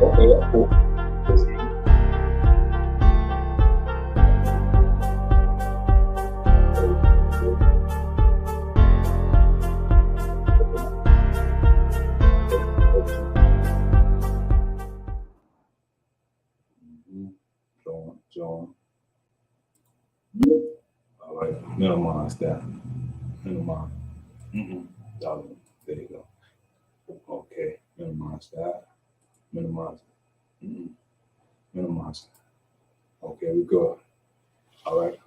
Okay, that's cool. Join. All right, minimize that. Minimize. Dollar. There you go. Okay, minimize that. Minimize. Mm-mm. Minimize. Okay, we good. All right.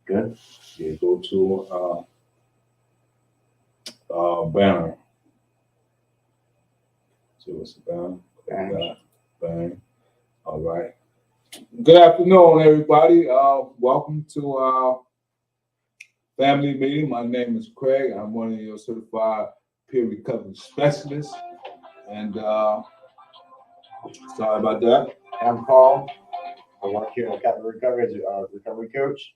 Good. Yeah, go to banner. So what's the banner? Bang. Bang. All right. Good afternoon, everybody. Welcome to our family meeting. My name is Craig. I'm one of your certified peer recovery specialists. And sorry about that. I'm Paul. I work here at Capital Recovery as a recovery coach.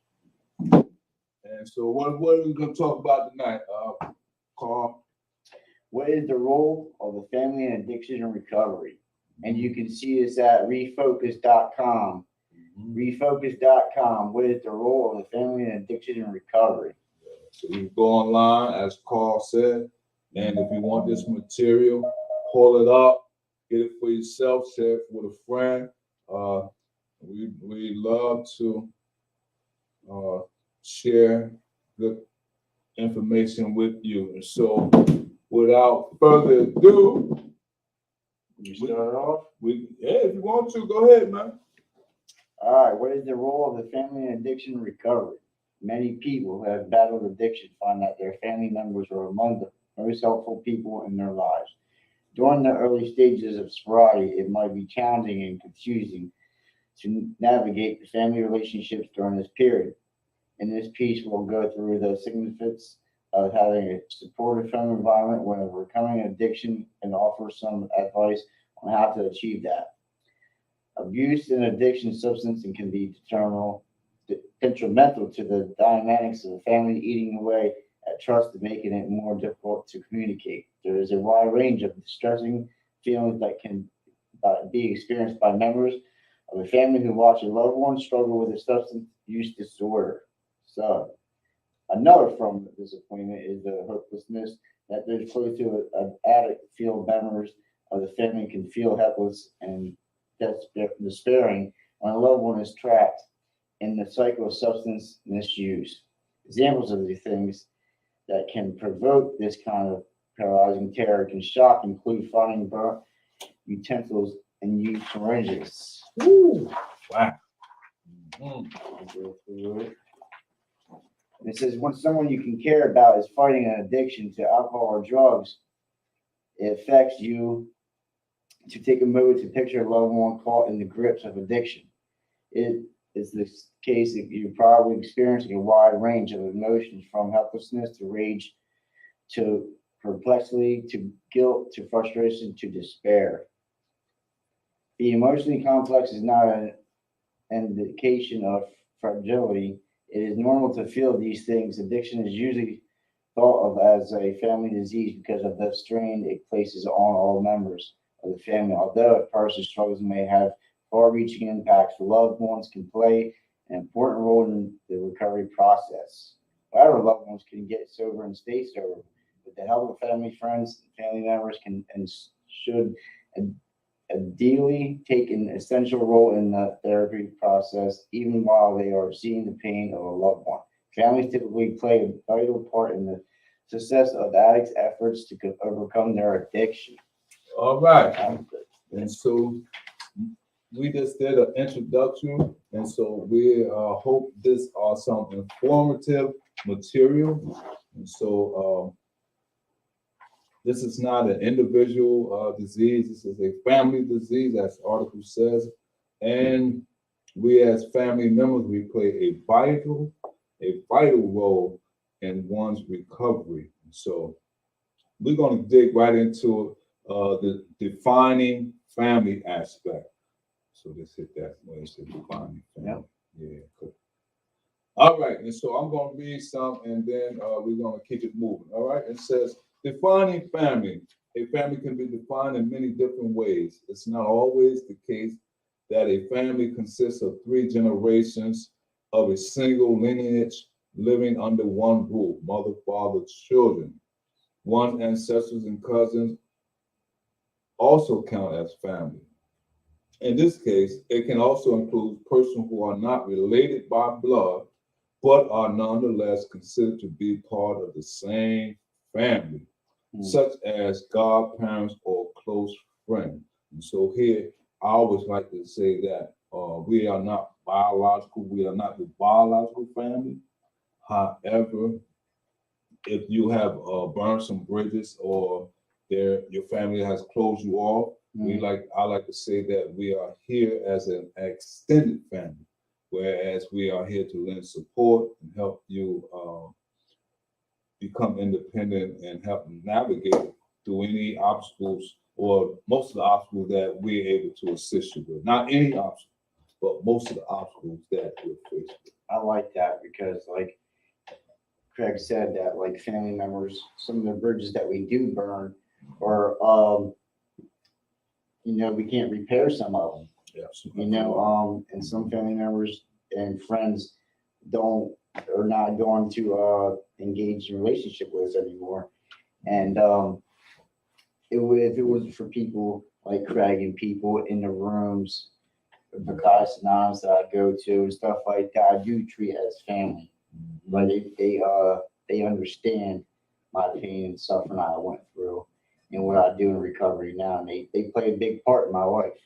And so, what are we going to talk about tonight, Carl? What is the role of the family in addiction and recovery? And you can see us at refocus.com. Refocus.com. What is the role of the family in addiction and recovery? So you can go online, as Carl said, and if you want this material, pull it up, get it for yourself, share it with a friend. We love to share good information with you. And so, without further ado, You start off. If you want to, go ahead, man. All right. What is the role of the family in addiction and recovery? Many people who have battled addiction find that their family members are among the most helpful people in their lives. During the early stages of sobriety, it might be challenging and confusing to navigate the family relationships during this period. In this piece, we'll go through the significance of having a supportive family environment when overcoming addiction and offer some advice on how to achieve that. Abuse and addiction substance can be detrimental to the dynamics of the family, eating away at trust and making it more difficult to communicate. There is a wide range of distressing feelings that can be experienced by members of a family who watch a loved one struggle with a substance use disorder. So, another form of disappointment is the hopelessness that those close to an addict feel. Members of the family can feel helpless and despairing when a loved one is trapped in the cycle of substance misuse. Examples of these things that can provoke this kind of paralyzing terror can shock include finding burnt utensils and used syringes. Ooh, wow. It says when someone you can care about is fighting an addiction to alcohol or drugs, it affects you to take a moment to picture a loved one caught in the grips of addiction. It is the case that you're probably experiencing a wide range of emotions from helplessness to rage to perplexity to guilt to frustration to despair. The emotionally complex is not an indication of fragility. It is normal to feel these things. Addiction is usually thought of as a family disease because of the strain it places on all members of the family. Although a person's struggles may have far-reaching impacts, loved ones can play an important role in the recovery process. However, loved ones can get sober and stay sober. With the help of family, friends, and family members can and should ideally take an essential role in the therapy process, even while they are seeing the pain of a loved one. Families typically play a vital part in the success of addicts' efforts to overcome their addiction. All right. And so we just did an introduction, and so we hope this are some informative material. And so this is not an individual disease. This is a family disease, as the article says. And we as family members, we play a vital role in one's recovery. So we're going to dig right into the defining family aspect. So let's hit that when it's defining family. Yeah, cool. All right, and so I'm going to read some, and then we're going to keep it moving. All right, it says defining family. A family can be defined in many different ways. It's not always the case that a family consists of three generations of a single lineage living under one roof, mother, father, children. One's ancestors and cousins also count as family. In this case, it can also include persons who are not related by blood, but are nonetheless considered to be part of the same family, such as godparents or close friends. And so here, I always like to say that we are not biological, we are not the biological family. However, if you have burned some bridges or your family has closed you off, I like to say that we are here as an extended family, whereas we are here to lend support and help you become independent and help navigate through any obstacles or most of the obstacles that we're able to assist you with. Not any obstacle, but most of the obstacles that we're faced with. I like that because, like Craig said, that like family members, some of the bridges that we do burn, or we can't repair some of them. Yeah. And some family members and friends don't are not going to engage in relationship with us anymore. And if it wasn't for people like Craig and people in the rooms, the guys anonymous that I go to and stuff like that, I do treat as family. But they understand my pain and suffering I went through and what I do in recovery now. And they play a big part in my life.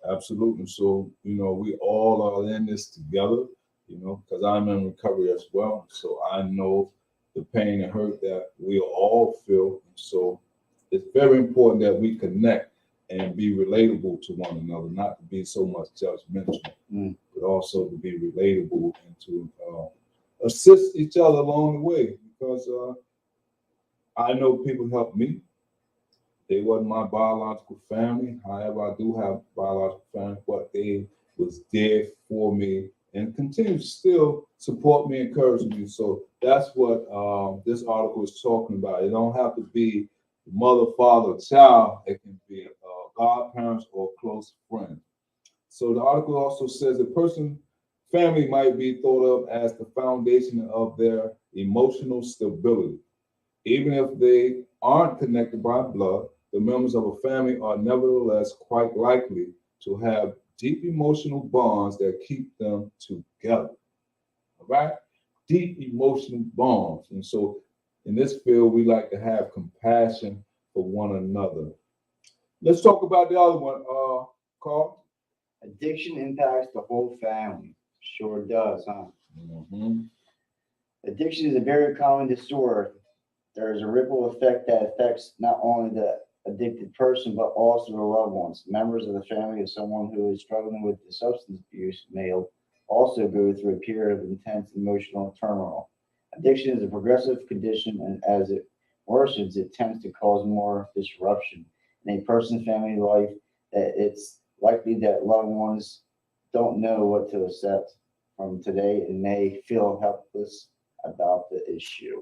Absolutely. So, we all are in this together, because I'm in recovery as well. So I know the pain and hurt that we all feel. So it's very important that we connect and be relatable to one another, not to be so much judgmental, but also to be relatable and to assist each other along the way. Because I know people helped me. They wasn't my biological family. However, I do have biological family, but they was there for me and continue to still support me, encourage me. So that's what this article is talking about. It don't have to be mother, father, child. It can be godparents or close friends. So the article also says a person family might be thought of as the foundation of their emotional stability. Even if they aren't connected by blood, the members of a family are nevertheless quite likely to have deep emotional bonds that keep them together. All right? Deep emotional bonds. And so in this field, we like to have compassion for one another. Let's talk about the other one, Carl. Addiction impacts the whole family. Sure does, huh? Addiction is a very common disorder. There is a ripple effect that affects not only the addicted person, but also the loved ones. Members of the family of someone who is struggling with the substance abuse may also go through a period of intense emotional turmoil. Addiction is a progressive condition, and as it worsens, it tends to cause more disruption in a person's family life. That it's likely that loved ones don't know what to accept from today and may feel helpless about the issue.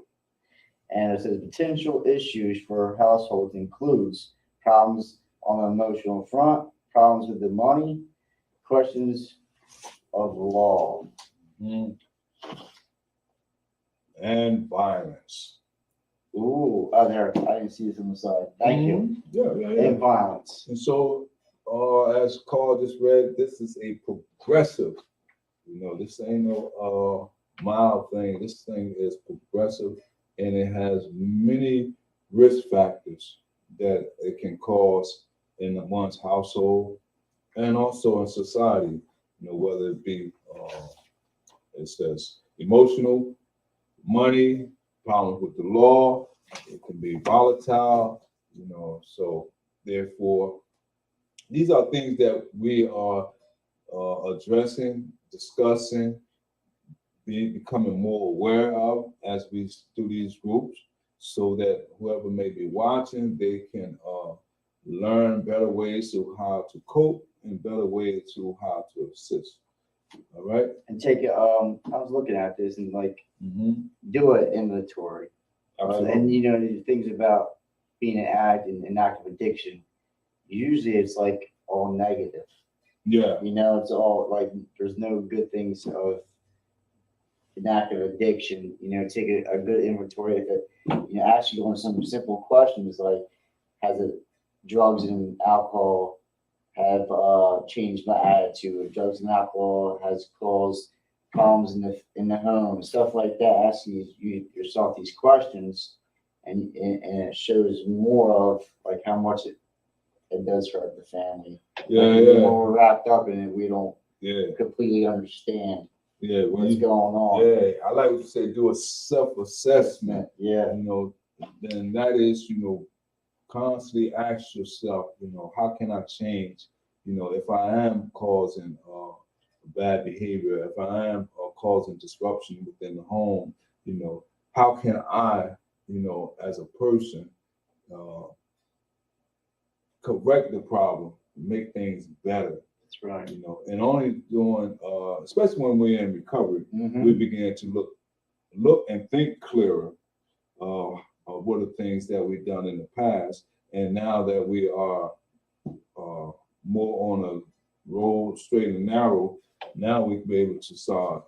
And it says potential issues for households includes problems on the emotional front, problems with the money, questions of law. And violence. Ooh, oh, there, I didn't see this on the side. Thank you. Yeah. And violence. And so, as Carl just read, this is a progressive. This ain't no mild thing. This thing is progressive, and it has many risk factors that it can cause in one's household and also in society. Whether it be, it says emotional, money, problems with the law, it can be volatile, so therefore, these are things that we are addressing, discussing, becoming more aware of as we do these groups, so that whoever may be watching, they can learn better ways to how to cope and better ways to how to assist. All right. And take it. I was looking at this and do an inventory. Absolutely. And the things about being an addict and an active addiction, usually it's like all negative. Yeah. You know, it's all like there's no good things of an active addiction. You know, take a good inventory of it. You know, ask you on some simple questions like, has it drugs and alcohol have changed my attitude? Drugs and alcohol has caused problems in the home, stuff like that. Ask yourself these questions, and it shows more of like how much it does hurt the family. Yeah, like, yeah. When we're wrapped up in it, we don't Yeah. completely understand Yeah. what's going on. Yeah. I like what you say, do a self-assessment. Yeah. You know, then that is, constantly ask yourself, how can I change? If I am causing bad behavior, if I am causing disruption within the home, how can I, as a person, uh, correct the problem, make things better, That's right. and only doing, especially when we're in recovery, Mhm. we begin to look and think clearer of what are things that we've done in the past, and now that we are more on a road straight and narrow, now we can be able to start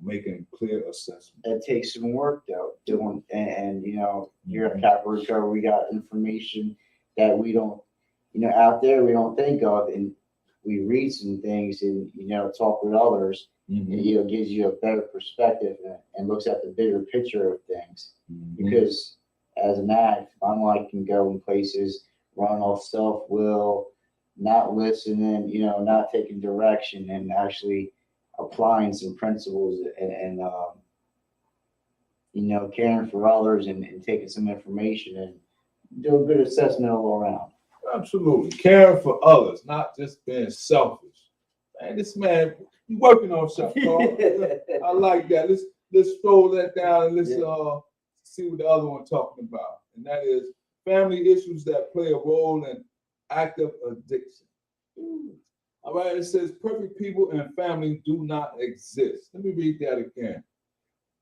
making clear assessments. It takes some work though, doing and here Mhm. at Capital Recovery, we got information that we don't, out there we don't think of, and we read some things and talk with others. Mhm. It gives you a better perspective and looks at the bigger picture of things. Mhm. Because as an addict, I'm like can go in places, run off self will, not listening, not taking direction, and actually applying some principles and caring for others and taking some information and do a good assessment all around. Absolutely. Caring for others, not just being selfish. Man, this man, you working on something, Carl. I like that. Let's throw that down and let's see what the other one talking about. And that is family issues that play a role in active addiction. All right, it says perfect people and family do not exist. Let me read that again.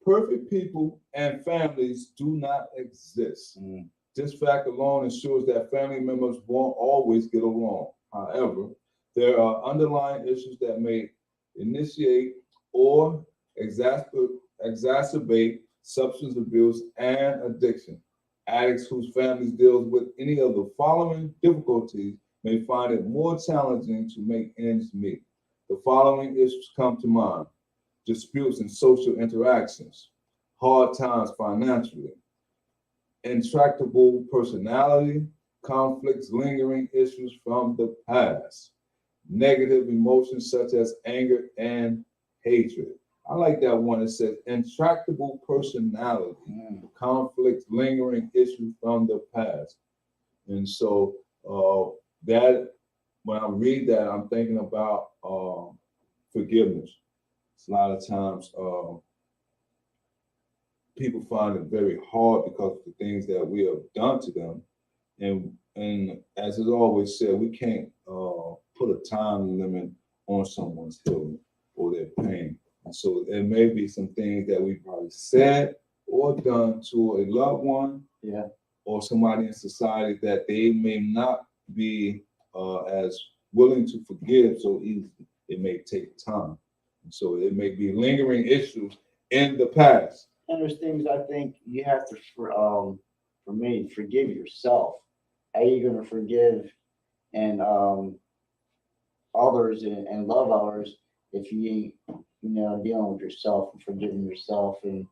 Perfect people and families do not exist. Mm. This fact alone ensures that family members won't always get along. However, there are underlying issues that may initiate or exacerbate substance abuse and addiction. Addicts whose families deal with any of the following difficulties may find it more challenging to make ends meet. The following issues come to mind: disputes in social interactions, hard times financially, intractable personality, conflicts, lingering issues from the past, negative emotions such as anger and hatred. I like that one. It says intractable personality, conflicts, lingering issues from the past. And so that when I read that, I'm thinking about forgiveness. It's a lot of times people find it very hard because of the things that we have done to them. And as is always said, we can't put a time limit on someone's healing or their pain. And so there may be some things that we've probably said or done to a loved one, or somebody in society that they may not be as willing to forgive so easily. It may take time. And so it may be lingering issues in the past. And there's things I think you have to, for me, forgive yourself. How are you going to forgive and others and love others if you ain't, dealing with yourself and forgiving yourself and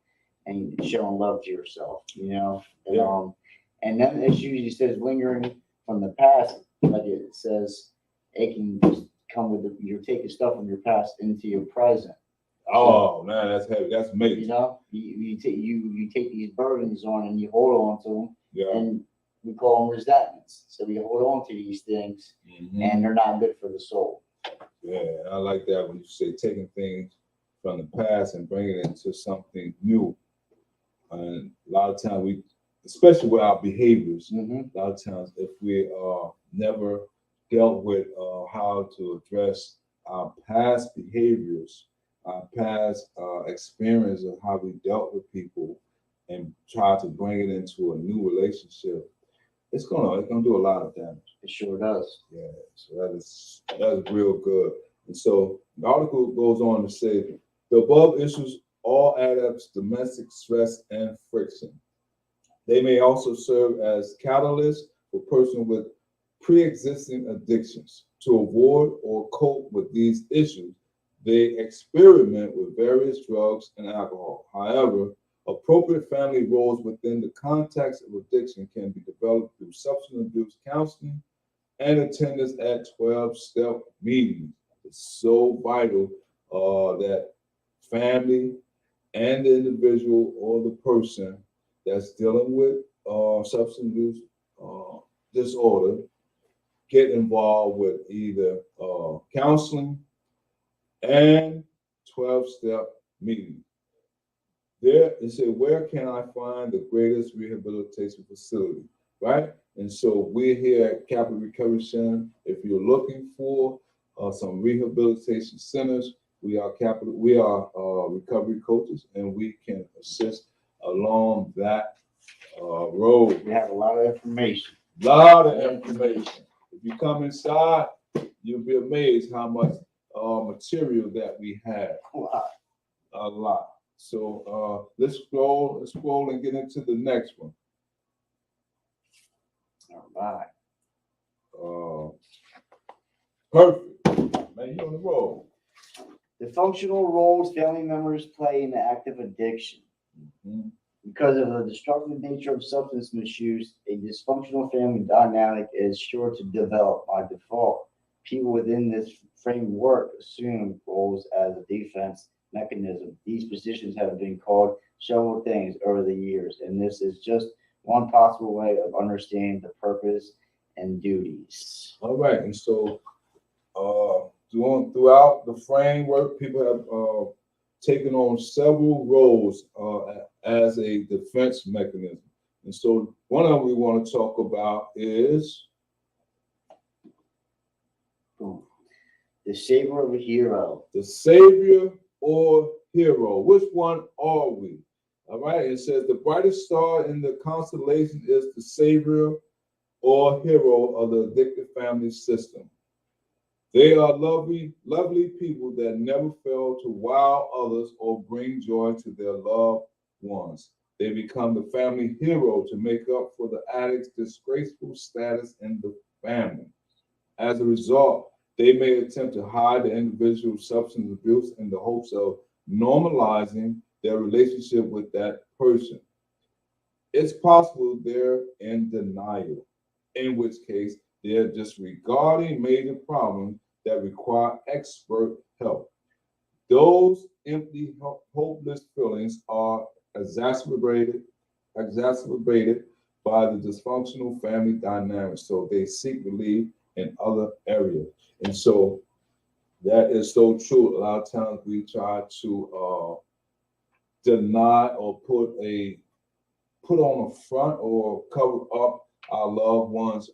showing love to yourself, and then it usually says lingering from the past, like it says, it can just come with you're taking stuff from your past into your present. Oh man, that's heavy. That's major. You take these burdens on and you hold on to them, Yeah. and we call them resentments. So we hold on to these things, and they're not good for the soul. Yeah, I like that when you say taking things from the past and bringing it into something new. And a lot of times we, especially with our behaviors, a lot of times if we never dealt with how to address our past behaviors, our past experience of how we dealt with people, and try to bring it into a new relationship, it's gonna do a lot of damage. It sure does. Yeah, so that is real good. And so the article goes on to say the above issues all add up to domestic stress and friction. They may also serve as catalysts for persons with pre-existing addictions. To avoid or cope with these issues, they experiment with various drugs and alcohol. However, appropriate family roles within the context of addiction can be developed through substance abuse counseling and attendance at 12-step meetings. It's so vital that family and the individual or the person that's dealing with substance abuse disorder get involved with either counseling and 12-step meetings. There, it said, where can I find the greatest rehabilitation facility, right? And so we're here at Capital Recovery Center. If you're looking for some rehabilitation centers, we are recovery coaches, and we can assist along that road. We have a lot of information. Lot of information. If you come inside, you'll be amazed how much material that we have. Wow. A lot. So let's scroll and get into the next one. All right. Perfect. Man, you on the roll. The functional roles family members play in the act of addiction. Mm-hmm. Because of the destructive nature of substance misuse, a dysfunctional family dynamic is sure to develop by default. People within this framework assume roles as a defense mechanism. These positions have been called several things over the years, and this is just one possible way of understanding the purpose and duties. All right, and so throughout the framework, people have taken on several roles as a defense mechanism. And so one of them we want to talk about is the savior of a hero. The savior or hero. Which one are we? All right, it says the brightest star in the constellation is the savior or hero of the addictive family system. They are lovely people that never fail to wow others or bring joy to their loved ones. They become the family hero to make up for the addict's disgraceful status in the family. As a result, they may attempt to hide the individual's substance abuse in the hopes of normalizing their relationship with that person. It's possible they're in denial, in which case they're disregarding major problems that require expert help. Those empty, hopeless feelings are exacerbated by the dysfunctional family dynamic. So they seek relief in other areas. And so that is so true. A lot of times we try to deny or put on a front or cover up our loved ones'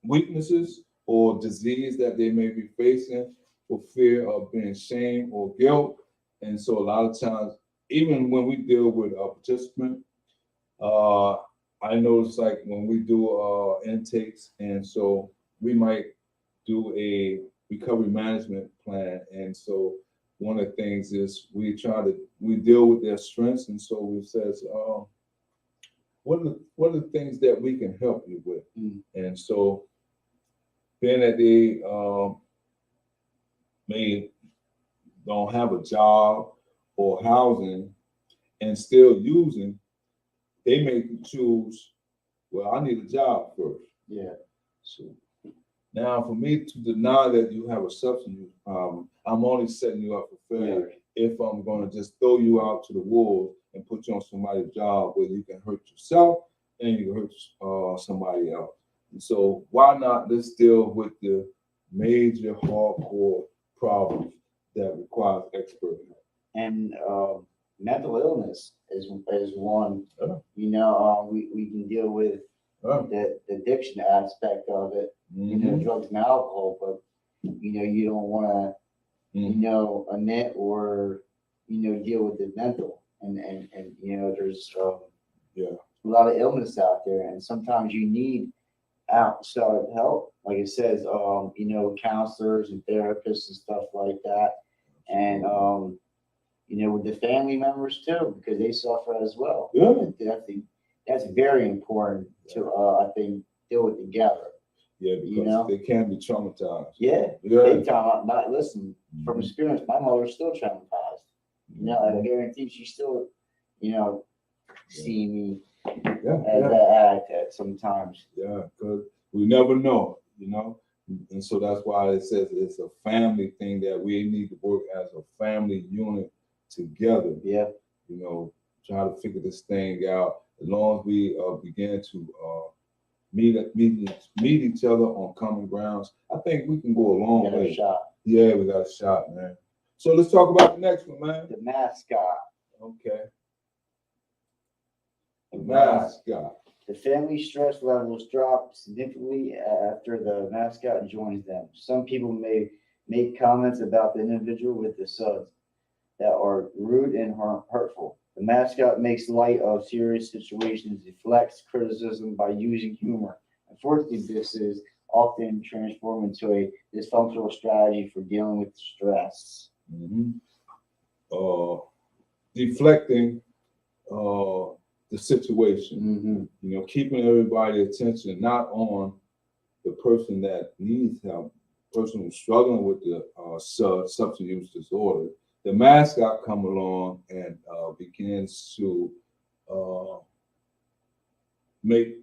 weaknesses or disease that they may be facing for fear of being shamed or guilt. And so a lot of times, even when we deal with a participant, I notice like when we do intakes, and so we might do a recovery management plan. And so one of the things is we deal with their strengths. And so we says, what are the things that we can help you with? And so being that they may don't have a job or housing and still using, they may choose, well, I need a job first. Yeah. So now for me to deny that you have a substance use problem, I'm only setting you up for failure if I'm going to just throw you out to the wolves and put you on somebody's job where you can hurt yourself and you can hurt somebody else. And so why not let's deal with the major hardcore problems that requires expert help. And mental illness is one. Yeah. You know, we can deal with the addiction aspect of it. You know, drugs and alcohol, but you know, you don't want to, you know, admit or you know deal with the mental. And you know, there's Yeah. a lot of illness out there, and sometimes you need outside help. Like it says, counselors and therapists and stuff like that. And with the family members too, because they suffer as well. Yeah. That's very important to I think deal with together. Yeah, because they can be traumatized. Yeah, Yeah. big time. Listen, from experience, my mother's still traumatized. I guarantee she's still, seeing me as that act sometimes. Yeah, because we never know, and so that's why it says it's a family thing that we need to work as a family unit together. Yeah. Try to figure this thing out. As long as we begin to meet each other on common grounds, I think we can go a long way. A shot. Yeah, we got a shot, man. So let's talk about the next one, man. The mascot. Okay. The mascot. The family stress levels drop significantly after the mascot joins them. Some people may make comments about the individual with the subs that are rude and hurtful. The mascot makes light of serious situations, deflects criticism by using humor. Unfortunately, this is often transformed into a dysfunctional strategy for dealing with stress. Deflecting the situation, keeping everybody's attention not on the person that needs help, person who's struggling with the substance use disorder. The mascot come along and begins to make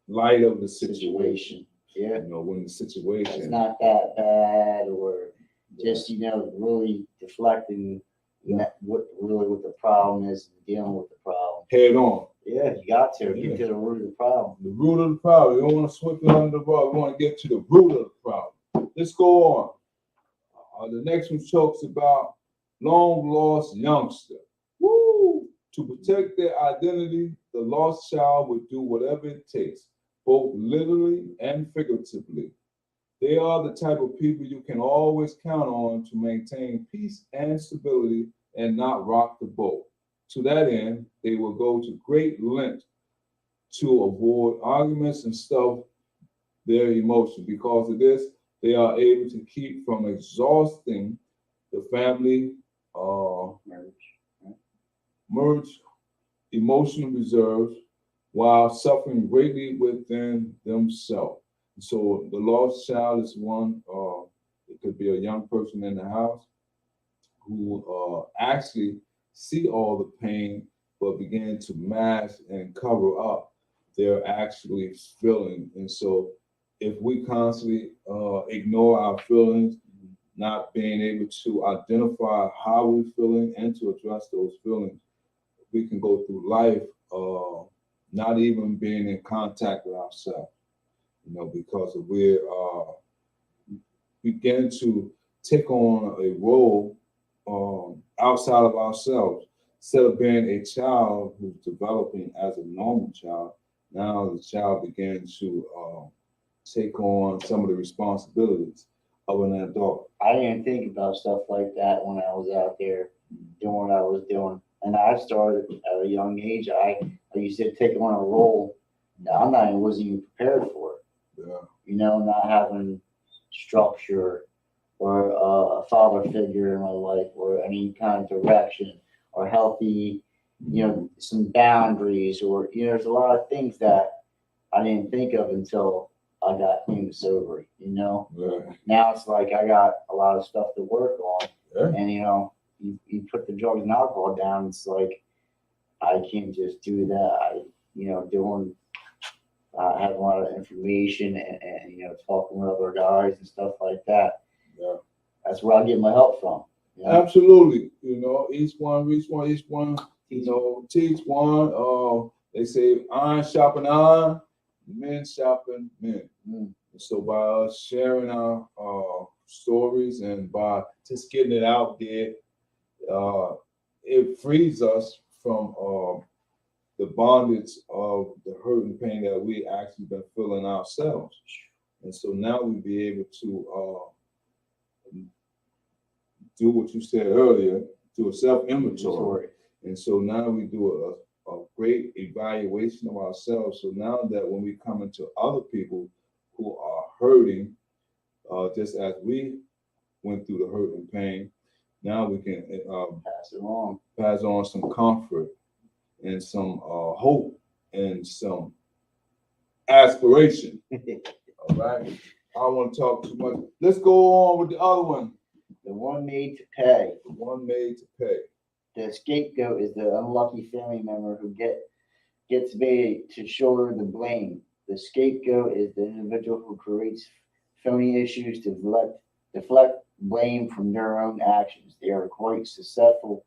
light of the situation. Yeah. When the situation it's not that bad, or just really deflecting what the problem is, and dealing with the problem head on. Yeah, you got to get to the root of the problem. The root of the problem. You don't want to sweep it under the rug. We want to get to the root of the problem. Let's go on. The next one talks about long lost youngster. Woo! To protect their identity, the lost child would do whatever it takes, both literally and figuratively. They are the type of people you can always count on to maintain peace and stability and not rock the boat. To that end, they will go to great lengths to avoid arguments and stuff their emotions. Because of this, they are able to keep from exhausting the family merge emotional reserves while suffering greatly within themselves. So the lost child is one, it could be a young person in the house who actually see all the pain, but begin to mask and cover up their actually feeling. And so if we constantly ignore our feelings, not being able to identify how we're feeling and to address those feelings, we can go through life not even being in contact with ourselves, because we begin to take on a role outside of ourselves. Instead of being a child who's developing as a normal child, now the child begins to take on some of the responsibilities of an adult. I didn't think about stuff like that when I was out there doing what I was doing. And I started at a young age. I used to take on a role that wasn't even prepared for it. Yeah. Not having structure or a father figure in my life or any kind of direction or healthy, some boundaries or, there's a lot of things that I didn't think of until I got clean and sober, Yeah. Now it's like I got a lot of stuff to work on. Yeah. And, you put the drugs and alcohol down, it's like I can't just do that. Have a lot of information and talking with other guys and stuff like that. Yeah. That's where I get my help from. Absolutely. Each one, teach one. They say iron sharpen iron, men sharpen men. So by us sharing our stories and by just getting it out there, it frees us from the bondage of the hurt and pain that we actually been feeling ourselves. And so now we be able to do what you said earlier, do a self-inventory. And so now we do a great evaluation of ourselves. So now that when we come into other people who are hurting, just as we went through the hurt and pain, now we can Pass it on. pass on some comfort and some hope and some aspiration. All right. I don't want to talk too much. Let's go on with the other one. The one made to pay. The one made to pay. The scapegoat is the unlucky family member who gets made to shoulder the blame. The scapegoat is the individual who creates phony issues to deflect blame from their own actions. They are quite successful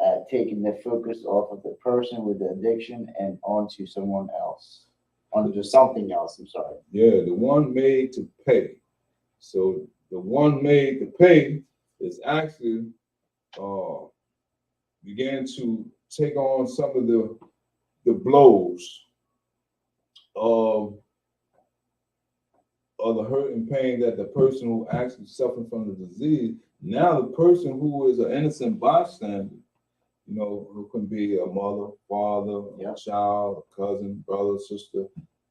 at taking the focus off of the person with the addiction and onto someone else. Onto something else, I'm sorry. Yeah, the one made to pay. So the one made to pay is actually began to take on some of the blows of the hurt and pain that the person who actually suffered from the disease. Now the person who is an innocent bystander, you know, who can be a mother, father, Yep. a child, a cousin, brother, sister,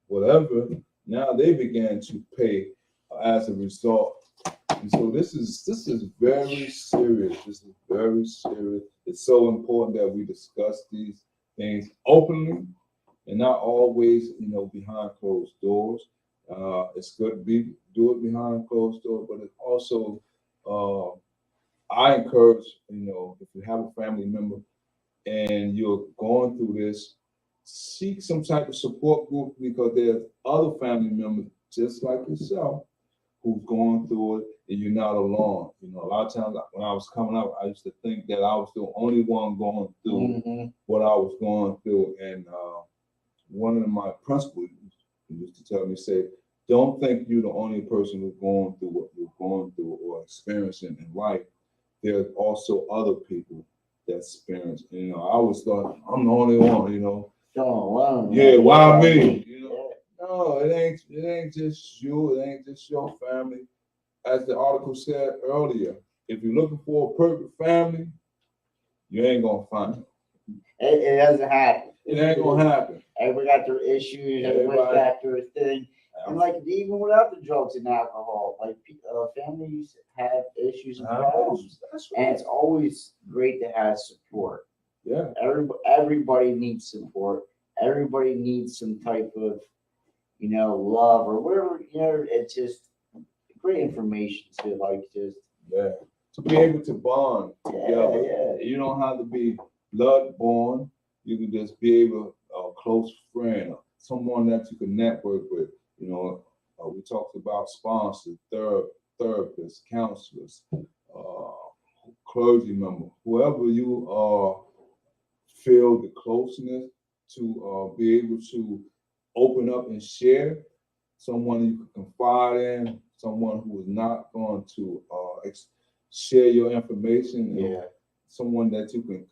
whatever. Now they began to pay as a result. And so this is very serious. This is very serious. It's so important that we discuss these things openly and not always, you know, behind closed doors. It's good to do it behind closed doors, but it also I encourage, you know, if you have a family member and you're going through this, seek some type of support group because there's other family members just like yourself who's going through it and you're not alone. You know, a lot of times when I was coming up, I used to think that I was the only one going through what I was going through. And one of my principals used to tell me, say, don't think you're the only person who's going through what you're going through or experiencing in life. There's also other people that experience. You know, I always thought I'm the only one, you know. Alone. Yeah, why me? You know, no, it ain't just you, it ain't just your family. As the article said earlier, if you're looking for a perfect family, you ain't gonna find it. It doesn't happen. It ain't gonna happen. Everybody got their issues, everybody got their thing. And like even without the drugs and alcohol, like families have issues and problems, That's and right. it's always great to have support. Yeah, Everybody needs support. Everybody needs some type of, you know, love or whatever. You know, it's just great information to like just yeah. To be able to bond together. yeah. You don't have to be blood born. You can just be able a close friend, someone that you can network with. You know, we talked about sponsors, therapists, counselors, clergy member, whoever you feel the closeness to be able to open up and share, someone you can confide in, someone who is not going to share your information, Yeah. someone that you can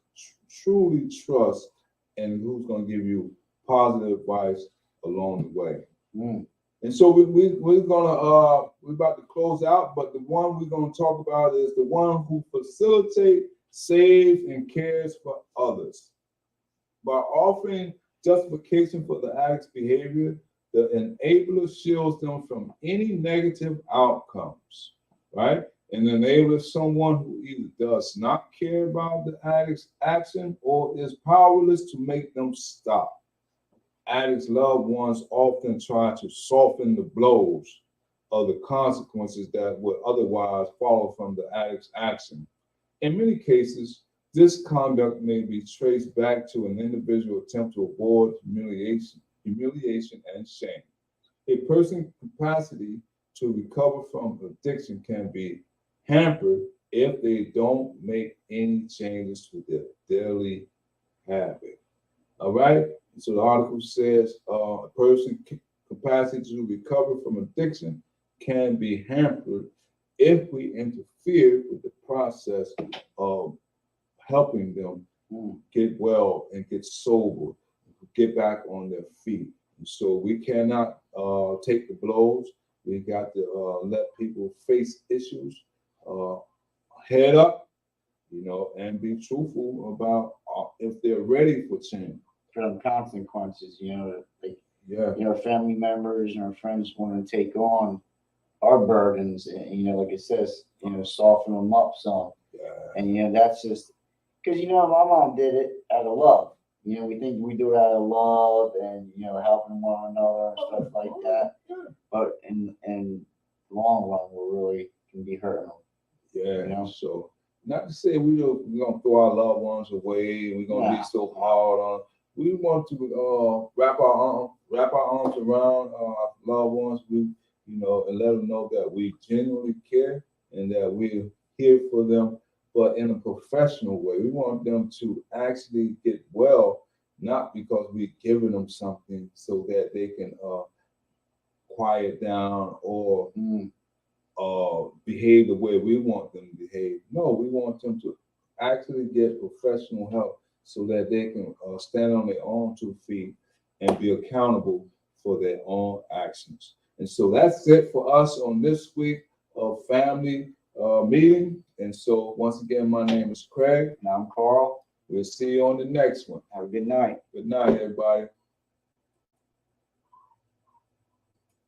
truly trust and who's going to give you positive advice along the way. And so we're about to close out, but the one we're gonna talk about is the one who facilitates, saves, and cares for others. By offering justification for the addict's behavior, the enabler shields them from any negative outcomes, right? And enables someone who either does not care about the addict's action or is powerless to make them stop. Addicts' loved ones often try to soften the blows of the consequences that would otherwise follow from the addict's action. In many cases, this conduct may be traced back to an individual attempt to avoid humiliation and shame. A person's capacity to recover from addiction can be hampered if they don't make any changes to their daily habit. All right? So the article says a person's capacity to recover from addiction can be hampered if we interfere with the process of helping them get well and get sober, get back on their feet. And so we cannot take the blows. We got to let people face issues head up, you know, and be truthful about if they're ready for change. for them consequences, like, Yeah, family members and our friends want to take on our burdens and, like it says, soften them up some. yeah, And, that's just, because, my mom did it out of love. We think we do it out of love and, helping one another and stuff like that. But in the long run, we really can be hurting them. yeah. You know? So not to say we're gonna throw our loved ones away. We're gonna be Nah. so hard on. We want to wrap our arms around our loved ones. And let them know that we genuinely care and that we're here for them, but in a professional way. We want them to actually get well, not because we're giving them something so that they can quiet down or Mm. behave the way we want them to behave. No, we want them to actually get professional help so that they can stand on their own 2 feet and be accountable for their own actions. And so that's it for us on this week of family meeting. And so once again, my name is Craig. And I'm Carl. We'll see you on the next one. Have a good night. Good night, everybody.